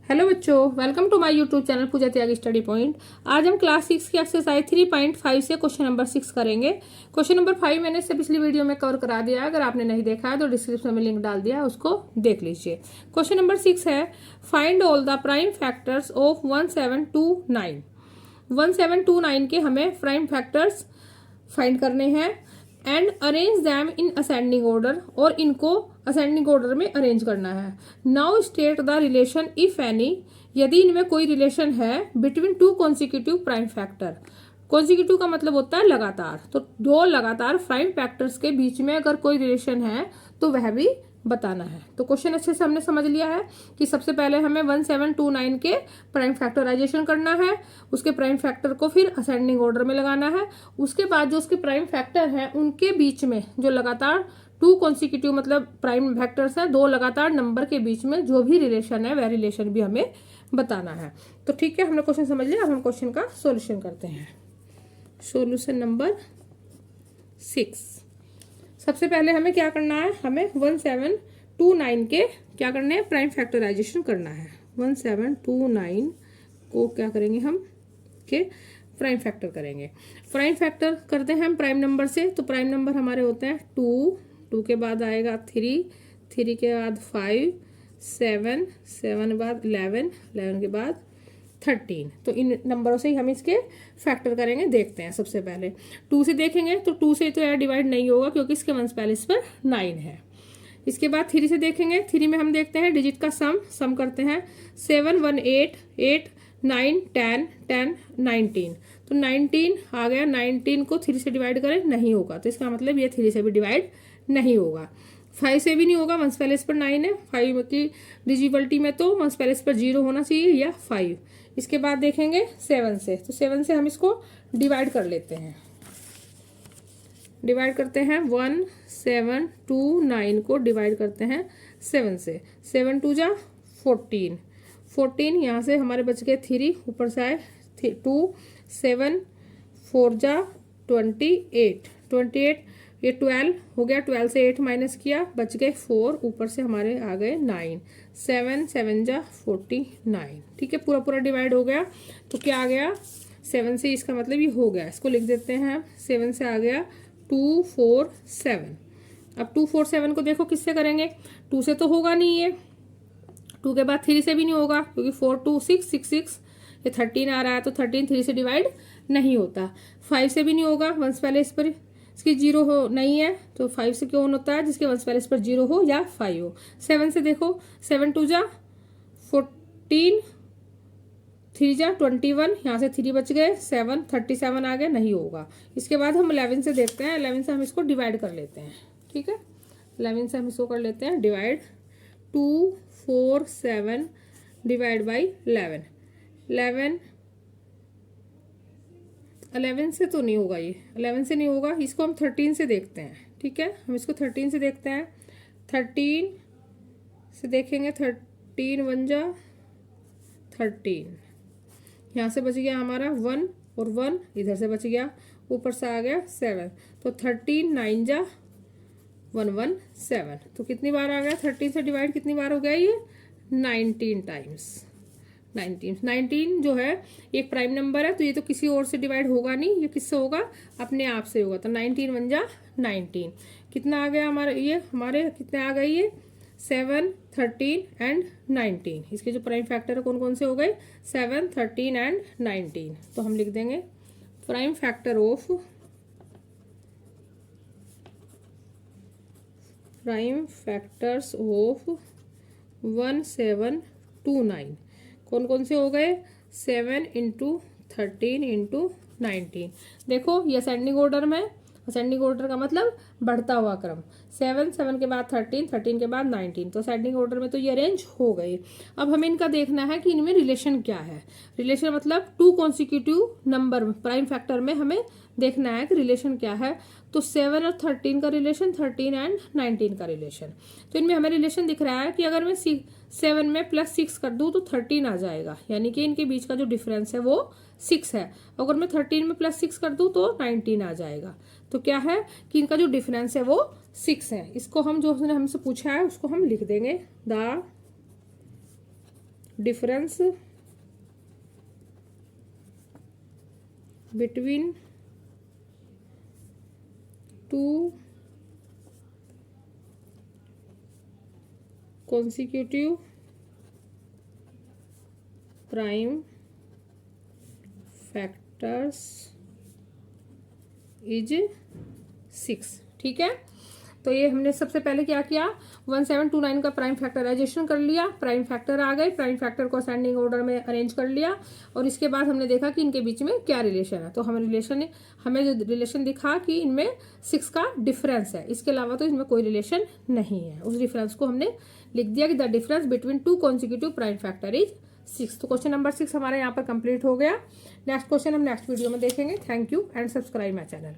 Hello बच्चों, welcome to my YouTube channel Pooja Tyagi study point. आज हम क्लास 6 की एक्सरसाइज 3.5 से क्वेश्चन नंबर 6 करेंगे। क्वेश्चन नंबर 5 मैंने इससे पिछली वीडियो में कवर करा दिया है। अगर आपने नहीं देखा है तो डिस्क्रिप्शन में लिंक डाल दिया है, उसको देख लीजिए। क्वेश्चन नंबर 6 है, find all the prime factors of 1729। 1729 के हमें प्राइम फैक्टर्स फाइंड करने हैं and arrange them in ascending order, और इनको असेंडिंग ऑर्डर में अरेंज करना है। Now state the relation if any, यदि इनमें कोई रिलेशन है between two consecutive prime factor. Consecutive का मतलब होता है लगातार, तो दो लगातार प्राइम फैक्टर्स के बीच में अगर कोई रिलेशन है तो वह भी बताना है। तो क्वेश्चन अच्छे से हमने समझ लिया है कि सबसे पहले हमें 1729 के प्राइम फैक्टराइजेशन करना है, उसके प्राइम फैक्टर को फिर असेंडिंग ऑर्डर में लगाना है। उसके बाद जो उसके प्राइम फैक्टर हैं उनके बीच में जो लगातार टू कॉन्सिक्यूटिव मतलब प्राइम फैक्टर्स है, दो लगातार नंबर के बीच में जो भी रिलेशन है वह रिलेशन भी हमें बताना है। तो ठीक है, हमने क्वेश्चन समझ लिया। अब हम क्वेश्चन का सॉल्यूशन करते हैं। सॉल्यूशन नंबर 6, सबसे पहले हमें क्या करना है, हमें 1729 के क्या करने हैं, प्राइम फैक्टराइजेशन करना है। 1729 को क्या करेंगे हम के प्राइम फैक्टर करेंगे। प्राइम फैक्टर करते हैं हम प्राइम नंबर से, तो प्राइम नंबर हमारे होते हैं 2, 2 के बाद आएगा 3, 3 के बाद 5, 7, 7 के बाद 11, 11 के बाद 13। तो इन नंबरों से ही हम इसके फैक्टर करेंगे। देखते हैं, सबसे पहले 2 से देखेंगे तो 2 से तो यार डिवाइड नहीं होगा क्योंकि इसके वंश पहले इस पर 9 है। इसके बाद 3 से देखेंगे, 3 में हम देखते हैं डिजिट का सम करते हैं। 7, 1, 8, 8, 9, 10, 10, 19। तो 19 आ गया। 19 को 3 से डिवाइड करें नहीं होगा, तो इसका मतलब ये 3 से भी डिवाइड नहीं होगा। 5 से भी नहीं होगा, वंश पहले इस पर 9 है। 5 की डिजिबिलिटी में तो वंश पहले इस पर 0 होना चाहिए या 5। इसके बाद देखेंगे 7 से, तो 7 से हम इसको डिवाइड कर लेते हैं। डिवाइड करते हैं 1, 7, 2, 9 को डिवाइड करते हैं 7 से। 7 2 जा 14, 14 यहाँ से हमारे बच गए 3, ऊपर से आए 2, 7 4 जा 28, 28 ये 12 हो गया। 12 से 8 माइनस किया, बच गए 4, ऊपर से हमारे आ गए 9, 7 7 जा 49। ठीक है, पूरा पूरा डिवाइड हो गया। तो क्या आ गया, 7 से, इसका मतलब ये हो गया। इसको लिख देते हैं, 7 से आ गया 2 4 7। अब 2 4 7 को देखो किससे करेंगे, 2 से तो होगा नहीं ये, 2 के बाद 3 से भी नहीं होगा क्योंकि 4 2 6 6 6, ये 13 आ रहा है तो 13 3 से डिवाइड नहीं होता। 5 से भी नहीं होगा, वंश पहले इस पर इसकी 0 हो नहीं है, तो 5 से क्यों होता है, जिसके वंश पहले इस पर 0 हो या 5 हो। 7 से देखो, 7 2 जा 14, 3 जा 21, यहाँ से 3 बच गए, 7 37 आ गया, नहीं होगा। इसके बाद हम 11 से देखते हैं। 11 से हम इसको डिवाइड कर लेते हैं। ठीक है, 11 से हम इसको कर लेते हैं डिवाइड। 2 4 7 divide by 11। 11 से तो नहीं होगा, ये 11 से नहीं होगा। इसको हम 13 से देखते हैं। ठीक है, हम इसको 13 से देखते हैं। 13 से देखेंगे, 13 1 जा 13, यहाँ से बच गया हमारा 1 और 1 इधर से बच गया, ऊपर से आ गया 7, तो 13 9 जा 117। तो कितनी बार आ गया, 13 से डिवाइड कितनी बार हो गया ये, 19 टाइम्स। 19 जो है एक प्राइम नंबर है, तो ये तो किसी और से डिवाइड होगा नहीं, ये किससे होगा, अपने आप से होगा। तो 19 1 जा 19। कितना आ गया हमारा, ये हमारे कितने आ गए, ये 7 13 एंड 19। इसके जो प्राइम फैक्टर है कौन कौन से हो गए, 7 13 एंड 19। तो हम लिख देंगे prime factor of prime factors of 1729 कौन कौन से हो गए, 7 इंटू 13 इंटू 19। देखो ये असेंडिंग ऑर्डर में, असेंडिंग ऑर्डर का मतलब बढ़ता हुआ क्रम। 7 7 के बाद 13, 13 के बाद 19, तो असेंडिंग ऑर्डर में तो ये अरेंज हो गई। अब हमें इनका देखना है कि इनमें रिलेशन क्या है। रिलेशन मतलब to consecutive number prime factor में हमें देखना है कि रिलेशन क्या है। तो 7 और 13 का रिलेशन, 13 एंड 19 का रिलेशन। तो इनमें हमें रिलेशन दिख रहा है कि अगर मैं 7 में +6 कर दूं तो 13 आ जाएगा, यानी कि इनके बीच का जो डिफरेंस है वो 6 है। अगर मैं 13 में +6 कर दूं तो 19 आ जाएगा। तो क्या है कि इनका जो डिफरेंस है वो 6 है। इसको हम जो उसने हमसे पूछा है उसको हम लिख देंगे, the difference between two consecutive prime factors is 6। ठीक है, तो ये हमने सबसे पहले क्या किया, 1729 का प्राइम फैक्टराइजेशन कर लिया, प्राइम फैक्टर आ गए, प्राइम फैक्टर को असेंडिंग ऑर्डर में अरेंज कर लिया, और इसके बाद हमने देखा कि इनके बीच में क्या रिलेशन है। तो हमें जो रिलेशन दिखा कि इनमें 6 का डिफरेंस है, इसके अलावा तो इनमें कोई रिलेशन नहीं है। उस डिफरेंस को हमने लिख दिया कि the difference between two consecutive prime factor is 6। तो क्वेश्चन नंबर 6 हमारे यहाँ पर कंप्लीट हो गया। नेक्स्ट क्वेश्चन हम नेक्स्ट वीडियो में देखेंगे। Thank you and subscribe my channel.